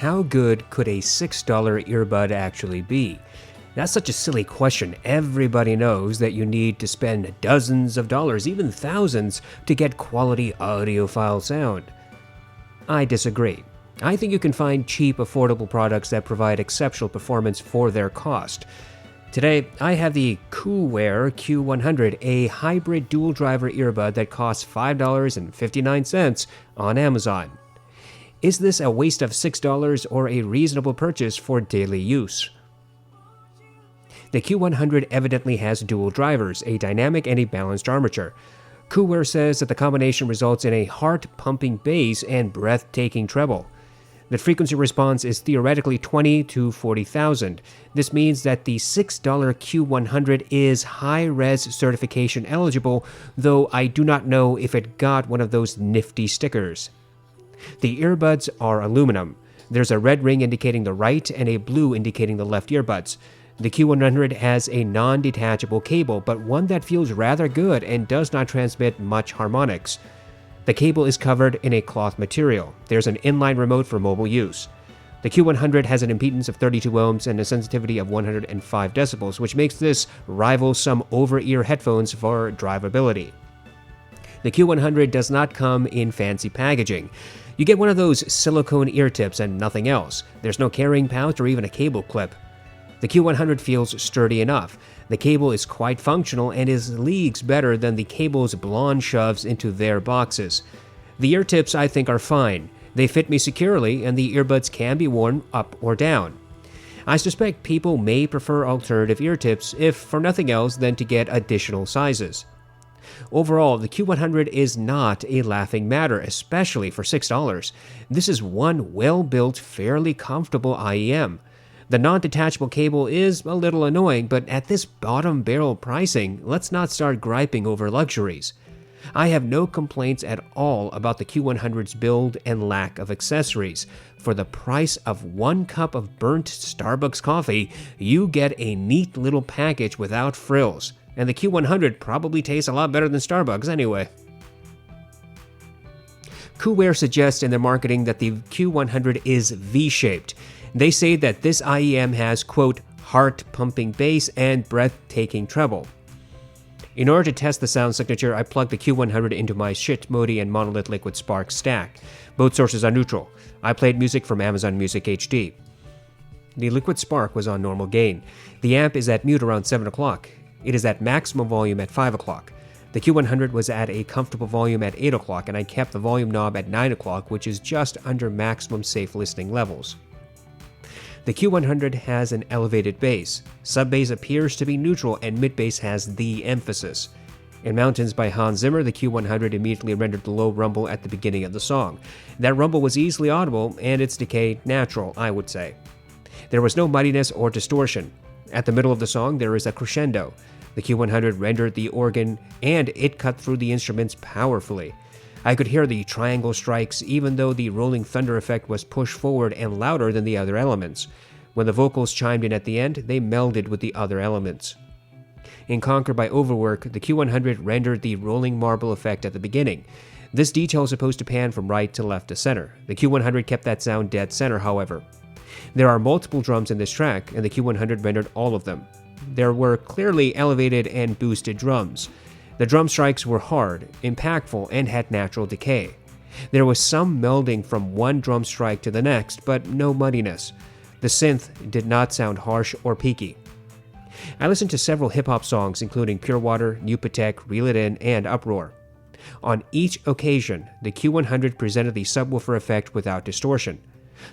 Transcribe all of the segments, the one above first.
how good could a $6 earbud actually be? That's such a silly question. Everybody knows that you need to spend dozens of dollars, even thousands, to get quality audiophile sound. I disagree. I think you can find cheap, affordable products that provide exceptional performance for their cost. Today, I have the Qooware Q100, a hybrid dual-driver earbud that costs $5.59 on Amazon. Is this a waste of $6 or a reasonable purchase for daily use? The Q100 evidently has dual drivers, a dynamic and a balanced armature. Qooware says that the combination results in a heart-pumping bass and breathtaking treble. The frequency response is theoretically 20 to 40,000. This means that the $6 Q100 is high-res certification eligible, though I do not know if it got one of those nifty stickers. The earbuds are aluminum. There's a red ring indicating the right and a blue indicating the left earbuds. The Q100 has a non-detachable cable, but one that feels rather good and does not transmit much harmonics. The cable is covered in a cloth material. There's an inline remote for mobile use. The Q100 has an impedance of 32 ohms and a sensitivity of 105 decibels, which makes this rival some over-ear headphones for drivability. The Q100 does not come in fancy packaging. You get one of those silicone ear tips and nothing else. There's no carrying pouch or even a cable clip. The Q100 feels sturdy enough. The cable is quite functional and is leagues better than the cables Blon shoves into their boxes. The ear tips I think are fine. They fit me securely and the earbuds can be worn up or down. I suspect people may prefer alternative ear tips, if for nothing else than to get additional sizes. Overall, the Q100 is not a laughing matter, especially for $6. This is one well-built, fairly comfortable IEM. The non-detachable cable is a little annoying, but at this bottom barrel pricing, let's not start griping over luxuries. I have no complaints at all about the Q100's build and lack of accessories. For the price of 1 cup of burnt Starbucks coffee, you get a neat little package without frills, and the Q100 probably tastes a lot better than Starbucks anyway. Qooware suggests in their marketing that the Q100 is V-shaped. They say that this IEM has, quote, heart-pumping bass and breathtaking treble. In order to test the sound signature, I plugged the Q100 into my Shit Modi and Monolith Liquid Spark stack. Both sources are neutral. I played music from Amazon Music HD. The Liquid Spark was on normal gain. The amp is at mute around 7 o'clock. It is at maximum volume at 5 o'clock. The Q100 was at a comfortable volume at 8 o'clock, and I kept the volume knob at 9 o'clock, which is just under maximum safe listening levels. The Q100 has an elevated bass. Sub-bass appears to be neutral and mid-bass has the emphasis. In Mountains by Hans Zimmer, the Q100 immediately rendered the low rumble at the beginning of the song. That rumble was easily audible and its decay natural, I would say. There was no muddiness or distortion. At the middle of the song, there is a crescendo. The Q100 rendered the organ and it cut through the instruments powerfully. I could hear the triangle strikes even though the rolling thunder effect was pushed forward and louder than the other elements. When the vocals chimed in at the end, they melded with the other elements. In Conquer by Overwork, the Q100 rendered the rolling marble effect at the beginning. This detail is supposed to pan from right to left to center. The Q100 kept that sound dead center, however. There are multiple drums in this track, and the Q100 rendered all of them. There were clearly elevated and boosted drums. The drum strikes were hard, impactful, and had natural decay. There was some melding from one drum strike to the next, but no muddiness. The synth did not sound harsh or peaky. I listened to several hip-hop songs including Pure Water, New Patek, Reel It In, and Uproar. On each occasion, the Q100 presented the subwoofer effect without distortion.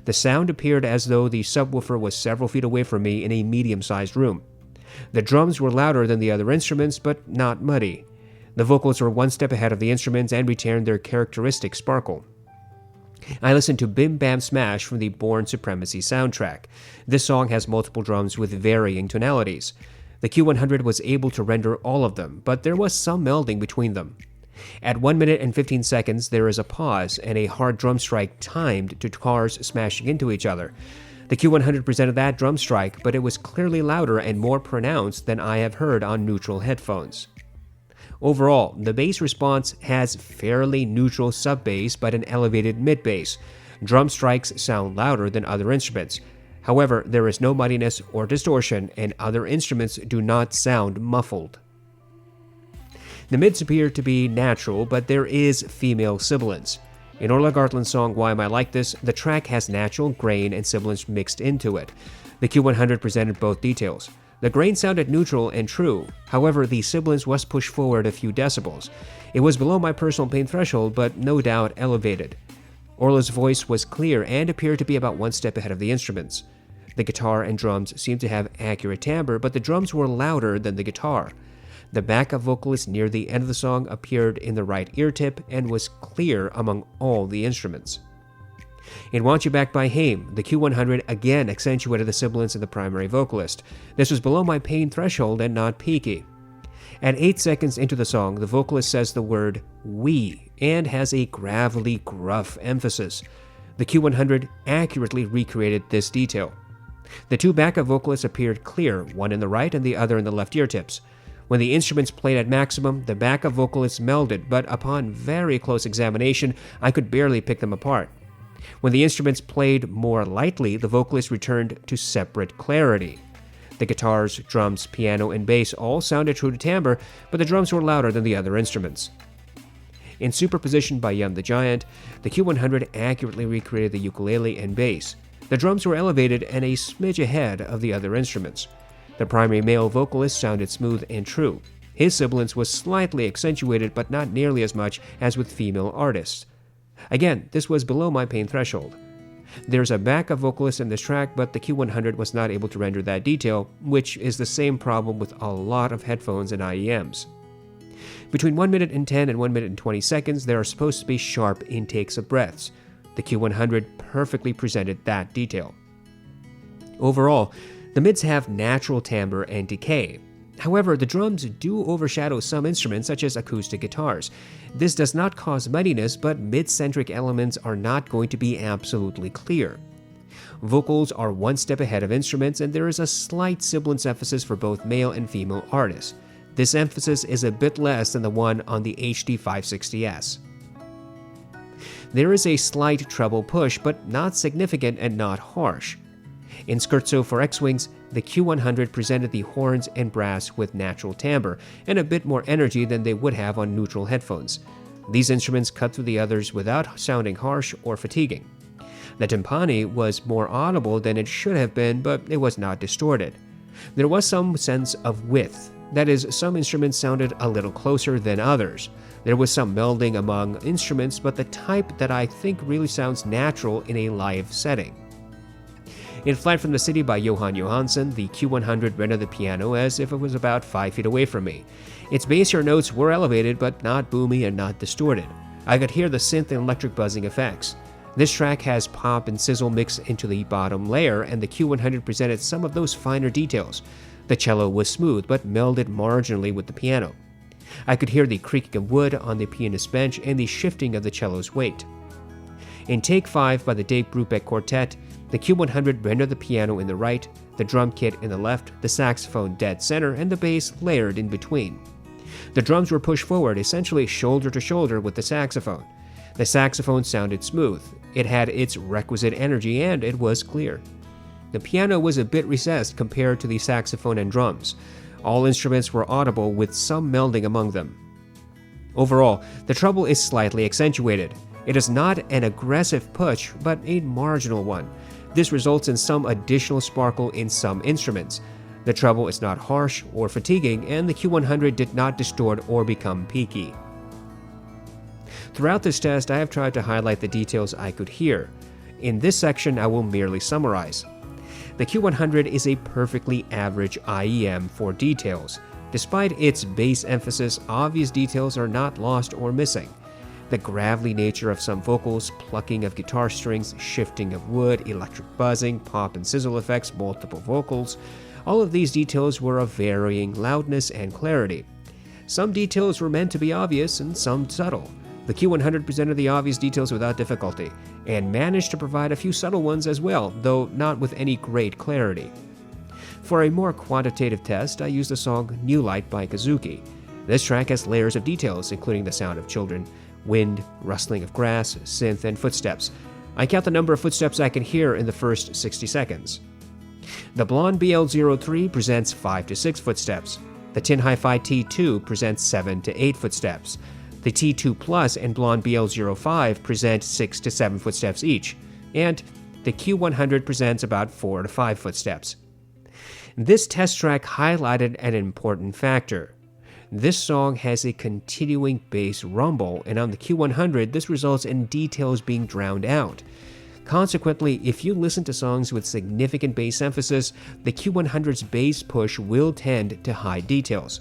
The sound appeared as though the subwoofer was several feet away from me in a medium-sized room. The drums were louder than the other instruments, but not muddy. The vocals were one step ahead of the instruments and retained their characteristic sparkle. I listened to Bim Bam Smash from the Bourne Supremacy soundtrack. This song has multiple drums with varying tonalities. The Q100 was able to render all of them, but there was some melding between them. At 1 minute and 15 seconds, there is a pause and a hard drum strike timed to cars smashing into each other. The Q100 presented that drum strike, but it was clearly louder and more pronounced than I have heard on neutral headphones. Overall, the bass response has fairly neutral sub-bass but an elevated mid-bass. Drum strikes sound louder than other instruments. However, there is no muddiness or distortion, and other instruments do not sound muffled. The mids appear to be natural, but there is female sibilance. In Orla Gartland's song Why Am I Like This, the track has natural grain and sibilance mixed into it. The Q100 presented both details. The grain sounded neutral and true, however the sibilance was pushed forward a few decibels. It was below my personal pain threshold, but no doubt elevated. Orla's voice was clear and appeared to be about one step ahead of the instruments. The guitar and drums seemed to have accurate timbre, but the drums were louder than the guitar. The backup vocalist near the end of the song appeared in the right ear tip and was clear among all the instruments. In Want You Back by Haim, the Q100 again accentuated the sibilance of the primary vocalist. This was below my pain threshold and not peaky. At 8 seconds into the song, the vocalist says the word "we" and has a gravelly, gruff emphasis. The Q100 accurately recreated this detail. The two backup vocalists appeared clear, one in the right and the other in the left ear tips. When the instruments played at maximum, the backup vocalists melded, but upon very close examination, I could barely pick them apart. When the instruments played more lightly, the vocalists returned to separate clarity. The guitars, drums, piano, and bass all sounded true to timbre, but the drums were louder than the other instruments. In Superposition by Yum the Giant, the Q100 accurately recreated the ukulele and bass. The drums were elevated and a smidge ahead of the other instruments. The primary male vocalist sounded smooth and true. His sibilance was slightly accentuated, but not nearly as much as with female artists. Again, this was below my pain threshold. There's a backup vocalist in this track, but the Q100 was not able to render that detail, which is the same problem with a lot of headphones and IEMs. Between 1 minute and 10 and 1 minute and 20 seconds, there are supposed to be sharp intakes of breaths. The Q100 perfectly presented that detail. Overall, the mids have natural timbre and decay. However, the drums do overshadow some instruments such as acoustic guitars. This does not cause muddiness, but mid-centric elements are not going to be absolutely clear. Vocals are one step ahead of instruments, and there is a slight sibilance emphasis for both male and female artists. This emphasis is a bit less than the one on the HD560S. There is a slight treble push, but not significant and not harsh. In Scherzo for X-Wings, the Q100 presented the horns and brass with natural timbre and a bit more energy than they would have on neutral headphones. These instruments cut through the others without sounding harsh or fatiguing. The timpani was more audible than it should have been, but it was not distorted. There was some sense of width. That is, some instruments sounded a little closer than others. There was some melding among instruments, but the type that I think really sounds natural in a live setting. In Flight from the City by Johan Johansson, the Q100 rendered the piano as if it was about 5 feet away from me. Its bassier notes were elevated, but not boomy and not distorted. I could hear the synth and electric buzzing effects. This track has pop and sizzle mixed into the bottom layer, and the Q100 presented some of those finer details. The cello was smooth, but melded marginally with the piano. I could hear the creaking of wood on the pianist's bench and the shifting of the cello's weight. In Take 5 by the Dave Brubeck Quartet, the Q100 rendered the piano in the right, the drum kit in the left, the saxophone dead center, and the bass layered in between. The drums were pushed forward, essentially shoulder to shoulder with the saxophone. The saxophone sounded smooth. It had its requisite energy, and it was clear. The piano was a bit recessed compared to the saxophone and drums. All instruments were audible with some melding among them. Overall, the treble is slightly accentuated. It is not an aggressive push, but a marginal one. This results in some additional sparkle in some instruments. The treble is not harsh or fatiguing, and the Q100 did not distort or become peaky. Throughout this test, I have tried to highlight the details I could hear. In this section, I will merely summarize. The Q100 is a perfectly average IEM for details. Despite its bass emphasis, obvious details are not lost or missing. The gravelly nature of some vocals, plucking of guitar strings, shifting of wood, electric buzzing, pop and sizzle effects, multiple vocals, all of these details were of varying loudness and clarity. Some details were meant to be obvious and some subtle. The Q100 presented the obvious details without difficulty, and managed to provide a few subtle ones as well, though not with any great clarity. For a more quantitative test, I used the song New Light by Kazuki. This track has layers of details, including the sound of children, wind, rustling of grass, synth, and footsteps. I count the number of footsteps I can hear in the first 60 seconds. The Blon BL03 presents 5 to 6 footsteps. The Tin Hi-Fi T2 presents 7 to 8 footsteps. The T2 Plus and Blon BL05 present 6 to 7 footsteps each, and the Q100 presents about 4 to 5 footsteps. This test track highlighted an important factor. This song has a continuing bass rumble, and on the Q100, this results in details being drowned out. Consequently, if you listen to songs with significant bass emphasis, the Q100's bass push will tend to hide details.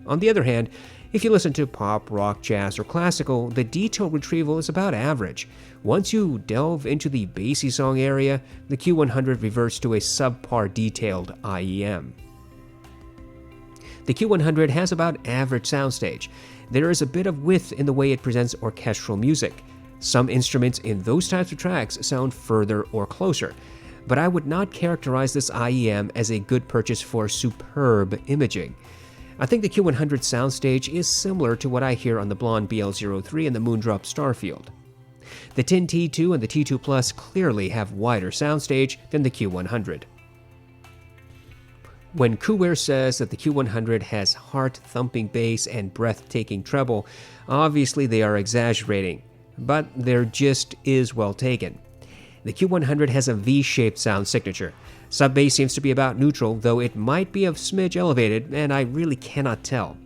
On the other hand, if you listen to pop, rock, jazz, or classical, the detail retrieval is about average. Once you delve into the bassy song area, the Q100 reverts to a subpar detailed IEM. The Q100 has about average soundstage. There is a bit of width in the way it presents orchestral music. Some instruments in those types of tracks sound further or closer, but I would not characterize this IEM as a good purchase for superb imaging. I think the Q100 soundstage is similar to what I hear on the Blon BL03 and the Moondrop Starfield. The Tin T2 and the T2 Plus clearly have wider soundstage than the Q100. When Qooware says that the Q100 has heart-thumping bass and breathtaking treble, obviously they are exaggerating, but their gist is well taken. The Q100 has a V-shaped sound signature. Sub-bass seems to be about neutral, though it might be a smidge elevated, and I really cannot tell.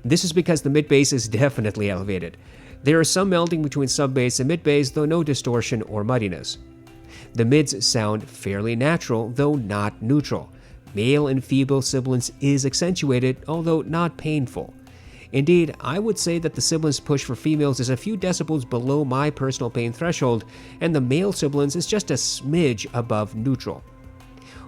This is because the mid-bass is definitely elevated. There is some melding between sub-bass and mid-bass, though no distortion or muddiness. The mids sound fairly natural, though not neutral. Male and female sibilance is accentuated, although not painful. Indeed, I would say that the sibilance push for females is a few decibels below my personal pain threshold, and the male sibilance is just a smidge above neutral.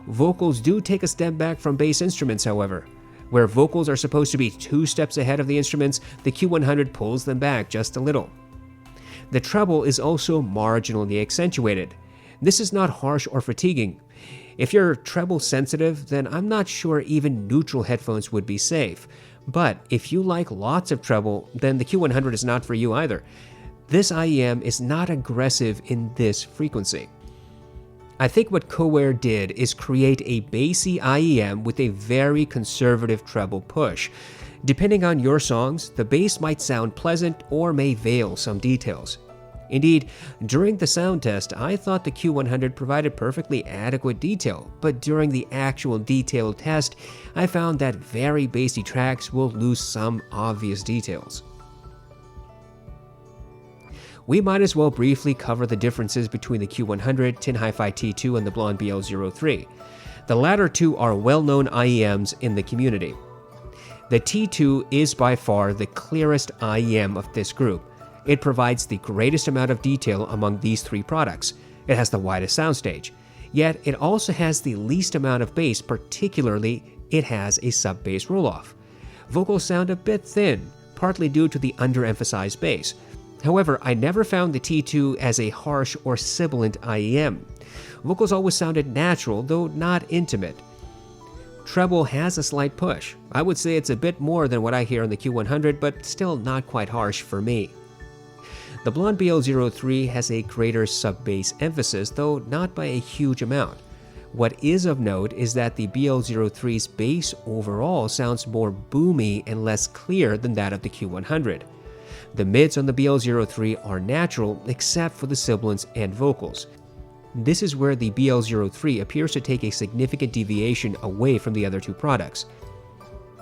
Vocals do take a step back from bass instruments, however. Where vocals are supposed to be 2 steps ahead of the instruments, the Q100 pulls them back just a little. The treble is also marginally accentuated. This is not harsh or fatiguing. If you're treble sensitive, then I'm not sure even neutral headphones would be safe. But if you like lots of treble, then the Q100 is not for you either. This IEM is not aggressive in this frequency. I think what Qooware did is create a bassy IEM with a very conservative treble push. Depending on your songs, the bass might sound pleasant or may veil some details. Indeed, during the sound test, I thought the Q100 provided perfectly adequate detail, but during the actual detailed test, I found that very bassy tracks will lose some obvious details. We might as well briefly cover the differences between the Q100, Tin Hi-Fi T2, and the Blon BL03. The latter two are well-known IEMs in the community. The T2 is by far the clearest IEM of this group. It provides the greatest amount of detail among these 3 products. It has the widest soundstage. Yet it also has the least amount of bass, particularly it has a sub-bass roll-off. Vocals sound a bit thin, partly due to the underemphasized bass. However, I never found the T2 as a harsh or sibilant IEM. Vocals always sounded natural, though not intimate. Treble has a slight push. I would say it's a bit more than what I hear on the Q100, but still not quite harsh for me. The Blon BL03 has a greater sub-bass emphasis, though not by a huge amount. What is of note is that the BL03's bass overall sounds more boomy and less clear than that of the Q100. The mids on the BL03 are natural except for the sibilance and vocals. This is where the BL03 appears to take a significant deviation away from the other 2 products.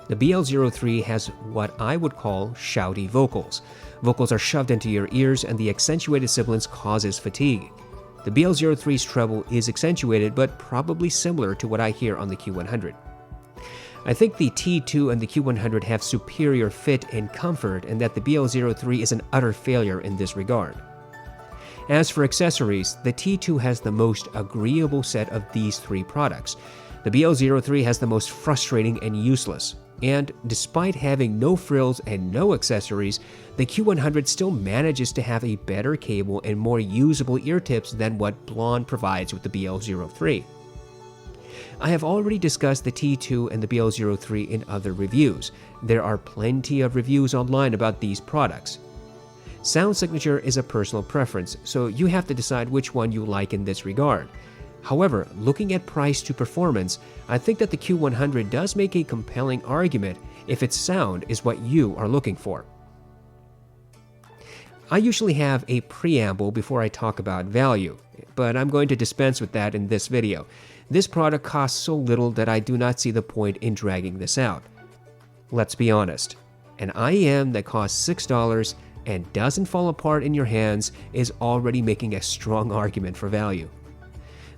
The BL03 has what I would call shouty vocals. Vocals are shoved into your ears and the accentuated sibilance causes fatigue. The BL03's treble is accentuated but probably similar to what I hear on the Q100. I think the T2 and the Q100 have superior fit and comfort, and that the BL03 is an utter failure in this regard. As for accessories, the T2 has the most agreeable set of these 3 products. The BL03 has the most frustrating and useless. And despite having no frills and no accessories, the Q100 still manages to have a better cable and more usable ear tips than what Blon provides with the BL03. I have already discussed the T2 and the BL03 in other reviews. There are plenty of reviews online about these products. Sound signature is a personal preference, so you have to decide which one you like in this regard. However, looking at price to performance, I think that the Q100 does make a compelling argument if its sound is what you are looking for. I usually have a preamble before I talk about value, but I'm going to dispense with that in this video. This product costs so little that I do not see the point in dragging this out. Let's be honest, an IEM that costs $6 and doesn't fall apart in your hands is already making a strong argument for value.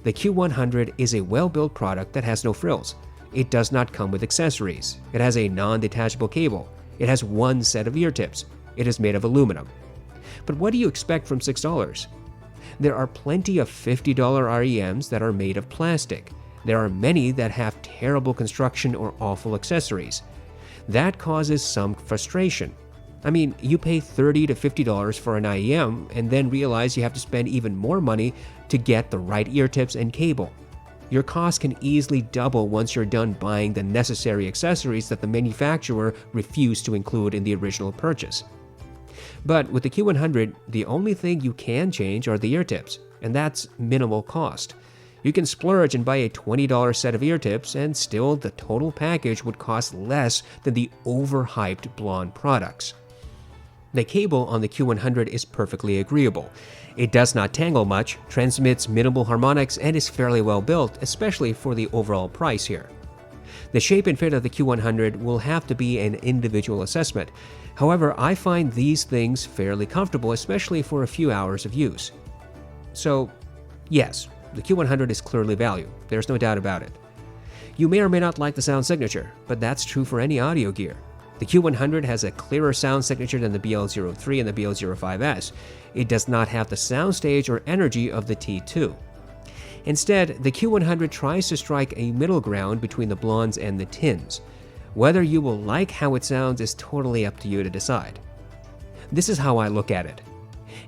The Q100 is a well-built product that has no frills. It does not come with accessories. It has a non-detachable cable. It has one set of ear tips. It is made of aluminum. But what do you expect from $6? There are plenty of $50 REMs that are made of plastic. There are many that have terrible construction or awful accessories. That causes some frustration. I mean, you pay $30 to $50 for an IEM and then realize you have to spend even more money to get the right ear tips and cable. Your cost can easily double once you're done buying the necessary accessories that the manufacturer refused to include in the original purchase. But with the Q100, the only thing you can change are the ear tips, and that's minimal cost. You can splurge and buy a $20 set of ear tips, and still the total package would cost less than the overhyped Blon products. The cable on the Q100 is perfectly agreeable. It does not tangle much, transmits minimal harmonics, and is fairly well built, especially for the overall price here. The shape and fit of the Q100 will have to be an individual assessment. However, I find these things fairly comfortable, especially for a few hours of use. So, yes, the Q100 is clearly value. There's no doubt about it. You may or may not like the sound signature, but that's true for any audio gear. The Q100 has a clearer sound signature than the BL03 and the BL05S. It does not have the soundstage or energy of the T2. Instead, the Q100 tries to strike a middle ground between the Blons and the Tins. Whether you will like how it sounds is totally up to you to decide. This is how I look at it.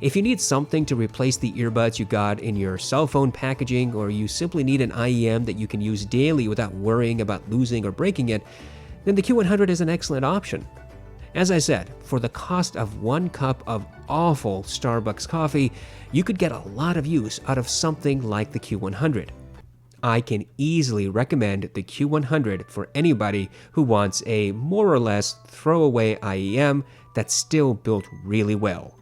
If you need something to replace the earbuds you got in your cell phone packaging, or you simply need an IEM that you can use daily without worrying about losing or breaking it, then the Q100 is an excellent option. As I said, for the cost of 1 cup of awful Starbucks coffee, you could get a lot of use out of something like the Q100. I can easily recommend the Q100 for anybody who wants a more or less throwaway IEM that's still built really well.